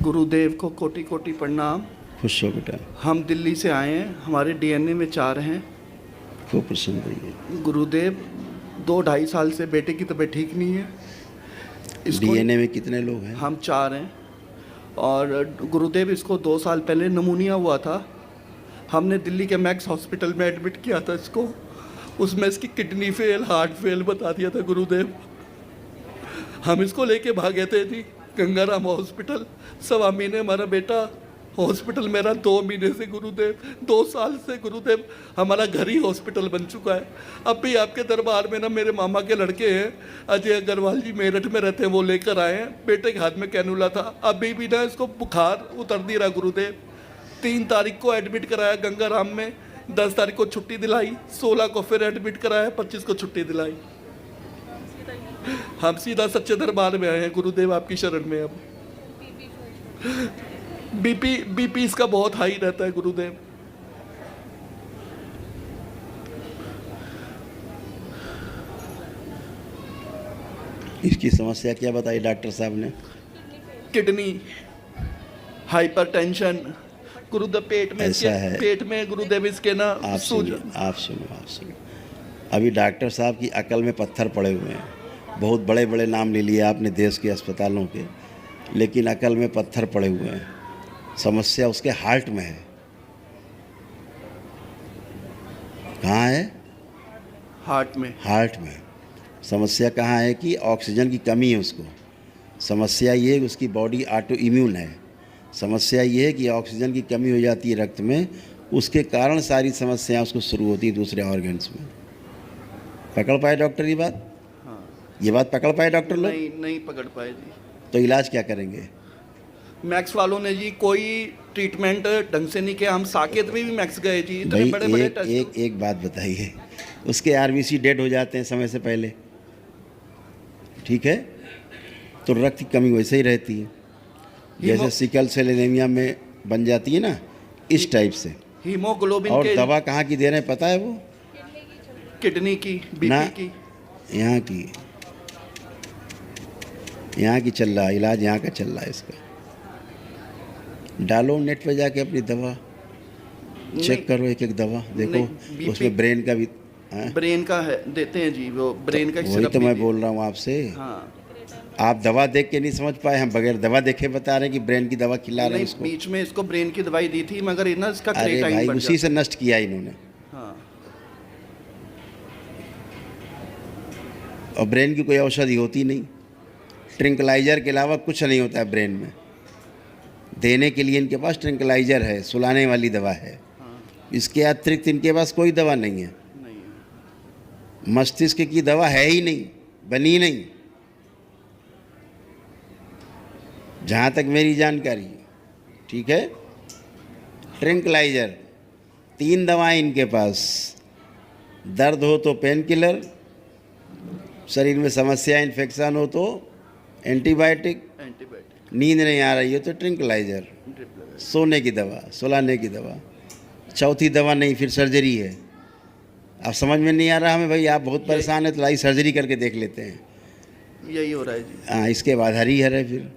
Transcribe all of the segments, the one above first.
गुरुदेव को कोटि कोटि प्रणाम। खुश हो बेटा। हम दिल्ली से आए हैं, हमारे डीएनए में 4 हैं। खूब प्रसन्न रहिए। गुरुदेव 2-2.5 साल से बेटे की तबीयत ठीक नहीं है। डीएनए में कितने लोग हैं? हम 4 हैं। और गुरुदेव इसको 2 साल पहले नमूनिया हुआ था। हमने दिल्ली के मैक्स हॉस्पिटल में एडमिट किया था इसको। उसमें इसकी किडनी फेल, हार्ट फेल बता दिया था गुरुदेव। हम इसको लेके भागे थे जी गंगाराम हॉस्पिटल। 1.25 महीने हमारा बेटा हॉस्पिटल में रहा, 2 महीने से गुरुदेव, 2 साल से गुरुदेव हमारा घर ही हॉस्पिटल बन चुका है। अब भी आपके दरबार में ना मेरे मामा के लड़के हैं अजय अग्रवाल जी, मेरठ में रहते हैं, वो लेकर आए हैं। बेटे के हाथ में कैनुला था, अभी भी ना इसको बुखार उतर नहीं रहा गुरुदेव। 3 तारीख को एडमिट कराया गंगाराम में, 10 तारीख को छुट्टी दिलाई, 16 को फिर एडमिट कराया, 25 को छुट्टी दिलाई। हम सीधा सच्चे दरबार में आए हैं गुरुदेव, आपकी शरण में। अब बीपी इसका बहुत हाई रहता है गुरुदेव। इसकी समस्या क्या बताई डॉक्टर साहब ने? किडनी, हाइपरटेंशन गुरुदेव, पेट में ऐसा है। पेट में गुरुदेव इसके ना आप सुनो। अभी डॉक्टर साहब की अकल में पत्थर पड़े हुए हैं। बहुत बड़े बड़े नाम ले लिए आपने देश के अस्पतालों के, लेकिन अकल में पत्थर पड़े हुए हैं। समस्या उसके हार्ट में है। कहाँ है? हार्ट में। समस्या कहाँ है कि ऑक्सीजन की कमी है उसको। समस्या ये है कि उसकी बॉडी ऑटो इम्यून है। समस्या ये है कि ऑक्सीजन की कमी हो जाती है रक्त में, उसके कारण सारी समस्याएं उसको शुरू होती है दूसरे ऑर्गन्स में। पकड़ पाए डॉक्टर ये बात? हाँ। ये बात पकड़ पाए डॉक्टर लोग? नहीं पकड़ पाए जी। तो इलाज क्या करेंगे? मैक्स वालों ने जी कोई ट्रीटमेंट ढंग से नहीं किया। हम साकेत में भी मैक्स गए जी, इतने भाई बड़े टेस्ट। एक बात बताइए, उसके आरबीसी डेड हो जाते हैं समय से पहले, ठीक है? तो रक्त की कमी वैसे ही रहती है, जैसे सिकल सेल एनीमिया में बन जाती है ना, इस टाइप से। हीमोग्लोबिन और के दवा कहाँ की दे रहे हैं पता है? वो किडनी की, बीपी की, यहाँ की चल रहा है इलाज, यहाँ का चल रहा है इसका। डालो नेट पे जाके अपनी दवा, चेक करो एक दवा, देखो उसमें ब्रेन का भी ब्रेन का है, देते हैं जी वो ब्रेन का। वही तो मैं बोल रहा हूँ आपसे। हाँ। आप दवा देख के नहीं समझ पाए, हम बगैर दवा देखे बता रहे हैं कि ब्रेन की दवा खिला रहे हैं इसको। बीच में इसको ब्रेन की दवाई दी थी, मगर इतना इसका अरे भाई उसी से नष्ट किया इन्होंने। हाँ। और ब्रेन की कोई औषधि होती नहीं, ट्रिंकलाइजर के अलावा कुछ नहीं होता है ब्रेन में। देने के लिए इनके पास ट्रिंकलाइजर है, सुलाने वाली दवा है। हाँ। इसके अतिरिक्त इनके पास कोई दवा नहीं है। मस्तिष्क की दवा है ही नहीं, बनी नहीं, जहाँ तक मेरी जानकारी, ठीक है? ट्रिंकलाइजर 3 दवाएं इनके पास। दर्द हो तो पेन किलर, शरीर में समस्या इन्फेक्शन हो तो एंटीबायोटिक, नींद नहीं आ रही हो तो ट्रिंकलाइजर, सोने की दवा, सुलाने की दवा। चौथी दवा नहीं, फिर सर्जरी है। अब समझ में नहीं आ रहा हमें भाई, आप बहुत परेशान है तो लाई सर्जरी करके देख लेते हैं। यही हो रहा है जी। हाँ, इसके बाद हरी हर है। फिर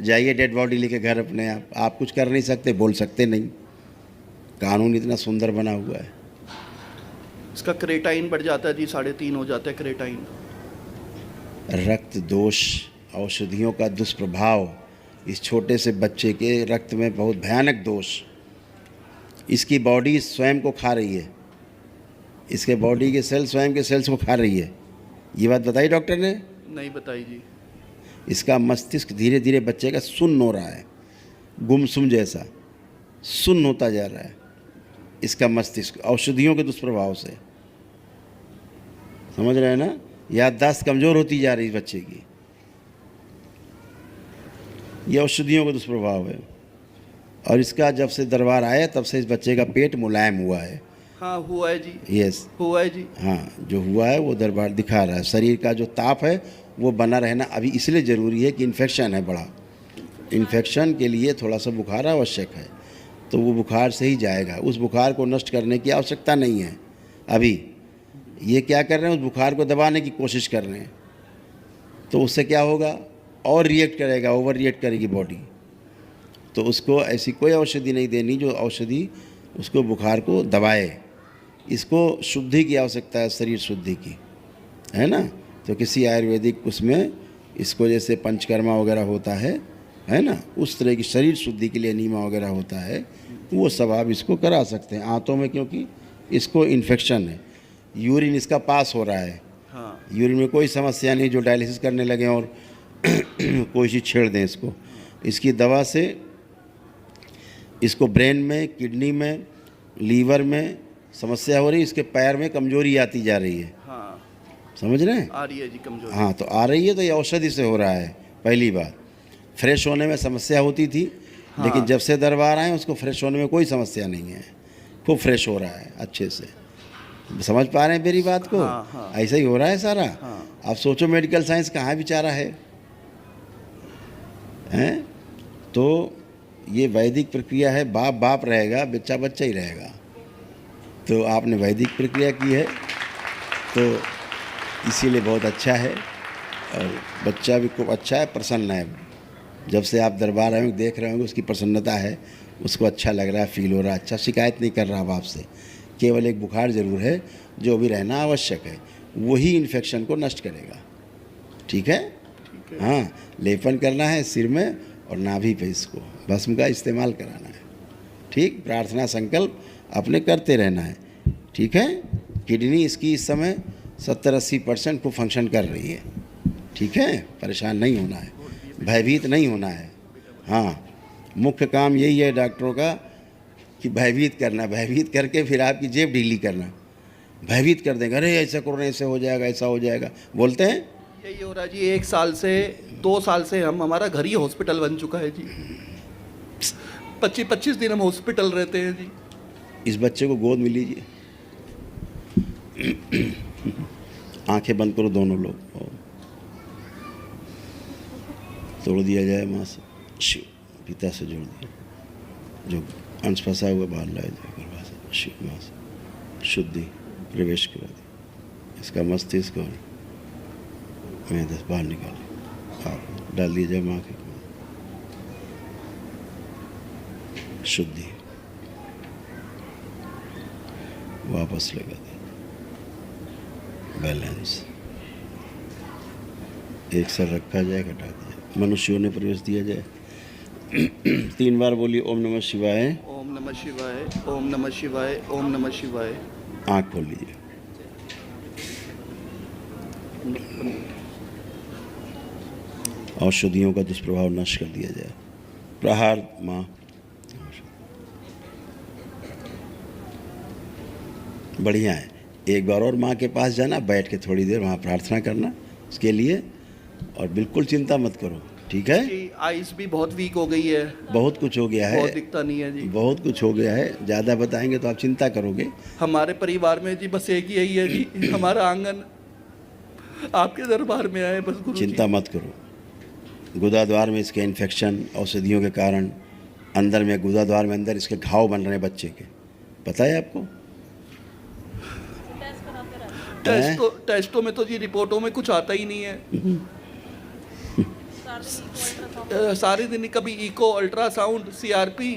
जाइए डेड बॉडी लेके घर अपने। आप कुछ कर नहीं सकते, बोल सकते नहीं। कानून इतना सुंदर बना हुआ है। इसका क्रेटाइन बढ़ जाता है जी, 3.5 हो जाता है क्रेटाइन। रक्त दोष, औषधियों का दुष्प्रभाव इस छोटे से बच्चे के रक्त में बहुत भयानक दोष। इसकी बॉडी स्वयं को खा रही है, इसके बॉडी के सेल स्वयं के सेल्स को खा रही है। ये बात बताई डॉक्टर ने? नहीं बताई जी। इसका मस्तिष्क धीरे धीरे बच्चे का सुन्न हो रहा है, गुमसुम जैसा सुन्न होता जा रहा है इसका मस्तिष्क, औषधियों के दुष्प्रभाव से। समझ रहे हैं ना? याददाश्त कमज़ोर होती जा रही है बच्चे की। ये औषधियों का दुष्प्रभाव है। और इसका जब से दरबार आया तब से इस बच्चे का पेट मुलायम हुआ है। हाँ हुआ है जी। यस हुआ है जी। हाँ, जो हुआ है वो दरबार दिखा रहा है। शरीर का जो ताप है वो बना रहना अभी इसलिए ज़रूरी है कि इन्फेक्शन है बड़ा। इन्फेक्शन के लिए थोड़ा सा बुखार आवश्यक है, तो वो बुखार से ही जाएगा। उस बुखार को नष्ट करने की आवश्यकता नहीं है अभी। ये क्या कर रहे हैं, उस बुखार को दबाने की कोशिश कर रहे हैं, तो उससे क्या होगा, और रिएक्ट करेगा, ओवर रिएक्ट करेगी बॉडी। तो उसको ऐसी कोई औषधि नहीं देनी जो औषधि उसको बुखार को दबाए। इसको शुद्धि की आवश्यकता है, शरीर शुद्धि की, है ना। तो किसी आयुर्वेदिक उसमें इसको जैसे पंचकर्मा वगैरह होता है ना, उस तरह की शरीर शुद्धि के लिए नीमा वगैरह होता है, वो सब आप इसको करा सकते हैं आंतों में, क्योंकि इसको इन्फेक्शन है। यूरिन इसका पास हो रहा है, हाँ। यूरिन में कोई समस्या नहीं जो डायलिसिस करने लगे और कोई चीज़ छेड़ दें इसको। इसकी दवा से इसको ब्रेन में, किडनी में, लीवर में समस्या हो रही है, इसके पैर में कमजोरी आती जा रही है। हाँ, समझ रहे हैं? आ रही है जी कमजोरी। हाँ, तो आ रही है तो ये औषधि से हो रहा है। पहली बात, फ्रेश होने में समस्या होती थी, लेकिन जब से दरबार आए उसको फ्रेश होने में कोई समस्या नहीं है, खूब फ्रेश हो रहा है अच्छे से। समझ पा रहे हैं मेरी बात को? हाँ, हाँ। ऐसा ही हो रहा है सारा। हाँ। आप सोचो मेडिकल साइंस कहाँ बेचारा है, हैं? तो ये वैदिक प्रक्रिया है, बाप बाप रहेगा, बच्चा बच्चा ही रहेगा। तो आपने वैदिक प्रक्रिया की है तो इसीलिए बहुत अच्छा है, और बच्चा भी खूब अच्छा है, प्रसन्न है। जब से आप दरबार आए होंगे, देख रहे होंगे उसकी प्रसन्नता है, उसको अच्छा लग रहा है, फील हो रहा है, अच्छा, शिकायत नहीं कर रहा अब आपसे। केवल एक बुखार ज़रूर है जो भी रहना आवश्यक है, वही इन्फेक्शन को नष्ट करेगा। ठीक है? हाँ, लेपन करना है सिर में और नाभि पे, इसको भस्म का इस्तेमाल कराना है। ठीक, प्रार्थना संकल्प अपने करते रहना है। ठीक है? किडनी इसकी इस समय 70-80% को फंक्शन कर रही है। ठीक है? परेशान नहीं होना है, भयभीत नहीं होना है। हाँ, मुख्य काम यही है डॉक्टरों का कि भयभीत करना, भयभीत करके फिर आपकी जेब ढीली करना। भयभीत कर देंगे, अरे ऐसा करो, ऐसे हो जाएगा, ऐसा हो जाएगा, बोलते हैं। यही हो रहा है जी, 1 साल से 2 साल से हमारा घर ही हॉस्पिटल बन चुका है जी। 25-25 दिन हम हॉस्पिटल रहते हैं जी। इस बच्चे को गोद में लीजिए, आंखें बंद करो दोनों लोग, और तोड़ दिया जाए माँ से, शिव, पिता से जोड़ दिया, जो अंश फंसा हुआ बाहर लाया जाए गर्भा से, शिव माँ से शुद्धि प्रवेश करा दी। इसका मस्तिष्क और मेदस बाहर निकाले, आप डाल दिया जाए माँ के, शुद्धि वापस लगा दें, बैलेंस एक साथ रखा जाए, घटा दिया, मनुष्यों ने प्रवेश दिया जाए। 3 बार बोलिए ओम नमः शिवाय, ओम नमः शिवाय, ओम नमः शिवाय, ओम नमः शिवाय। आँख खोल लीजिए। औषधियों का दुष्प्रभाव नष्ट कर दिया जाए। प्रहार माँ, बढ़िया है। एक बार और माँ के पास जाना, बैठ के थोड़ी देर वहाँ प्रार्थना करना उसके लिए, और बिल्कुल चिंता मत करो। ठीक है? जी, आइस भी बहुत वीक हो गई है, बहुत कुछ हो गया है, बहुत दिखता नहीं है जी। बहुत कुछ हो गया है, ज़्यादा बताएंगे तो आप चिंता करोगे। हमारे परिवार में जी बस एक ही यही है जी, हमारा आंगन आपके दरबार में आए बस गुरु चिंता मत करो। गुदाद्वार में इसके इन्फेक्शन औषधियों के कारण, अंदर में गुदाद्वार में अंदर इसके घाव बन रहे हैं बच्चे के, पता है आपको? टेस्टों में तो जी रिपोर्टों में कुछ आता ही नहीं है। सारे दिन कभी इको, अल्ट्रासाउंड, सीआरपी,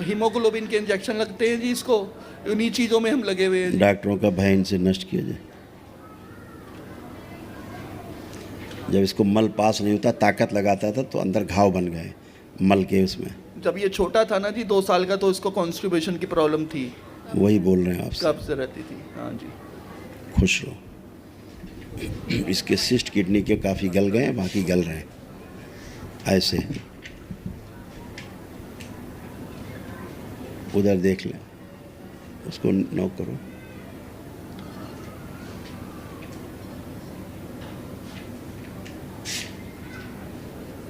हीमोग्लोबिन के इंजेक्शन लगते हैं जी इसको, उन्हीं चीज़ों में हम लगे हुए हैं। डॉक्टरों का भय इनसे नष्ट किया जाए। जब इसको मल पास नहीं होता, ताकत लगाता था तो अंदर घाव बन गए मल के उसमें। जब ये छोटा था ना जी 2 साल का, तो इसको कॉन्स्टिपेशन की प्रॉब्लम थी, वही बोल रहे हैं आपसे, कब से रहती थी। हाँ जी, खुश रहो। इसके सिस्ट किडनी के काफ़ी गल गए हैं, बाकी गल रहे हैं ऐसे। उधर देख लें, उसको नॉक करो।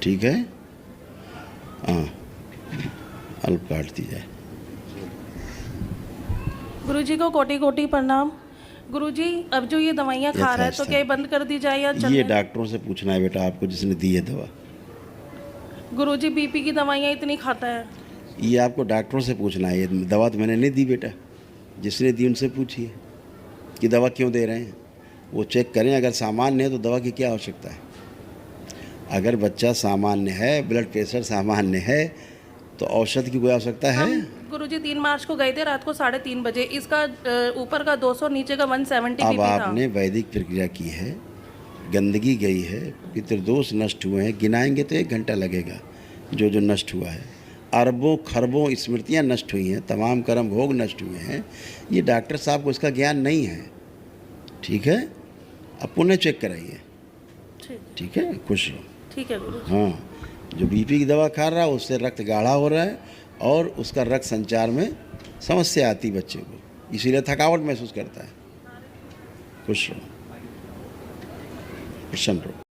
ठीक है? हाँ, अल्प काट दी जाए। गुरुजी को कोटि कोटि प्रणाम। गुरुजी, अब जो ये दवाइयाँ खा रहा है तो क्या ये बंद कर दी जाए या चल? ये डॉक्टरों से पूछना है बेटा आपको, जिसने दी है दवा। गुरुजी, बीपी की दवाइयाँ इतनी खाता है। ये आपको डॉक्टरों से पूछना है, ये दवा तो मैंने नहीं दी बेटा, जिसने दी उनसे पूछिए कि दवा क्यों दे रहे हैं। वो चेक करें, अगर सामान्य है तो दवा की क्या आवश्यकता है। अगर बच्चा सामान्य है, ब्लड प्रेशर सामान्य है, तो औषध की कोई आवश्यकता है? गुरुजी 3 मार्च को गए थे रात को 3:30 बजे। इसका ऊपर का 200 नीचे का 170 अब बीपी था। आपने वैदिक प्रक्रिया की है, गंदगी गई है, पितृदोष नष्ट हुए हैं, गिनाएंगे तो 1 घंटा लगेगा जो जो नष्ट हुआ है। अरबों खरबों स्मृतियाँ नष्ट हुई हैं, तमाम कर्म भोग नष्ट हुए हैं। ये डॉक्टर साहब को इसका ज्ञान नहीं है, ठीक है? अब पुनः चेक कराइए, ठीक है? खुश रहो। ठीक है गुरु। हाँ, जो बीपी की दवा खा रहा है उससे रक्त गाढ़ा हो रहा है और उसका रक्त संचार में समस्या आती बच्चे को, इसीलिए थकावट महसूस करता है। खुश रहो, प्रसन्न रहो।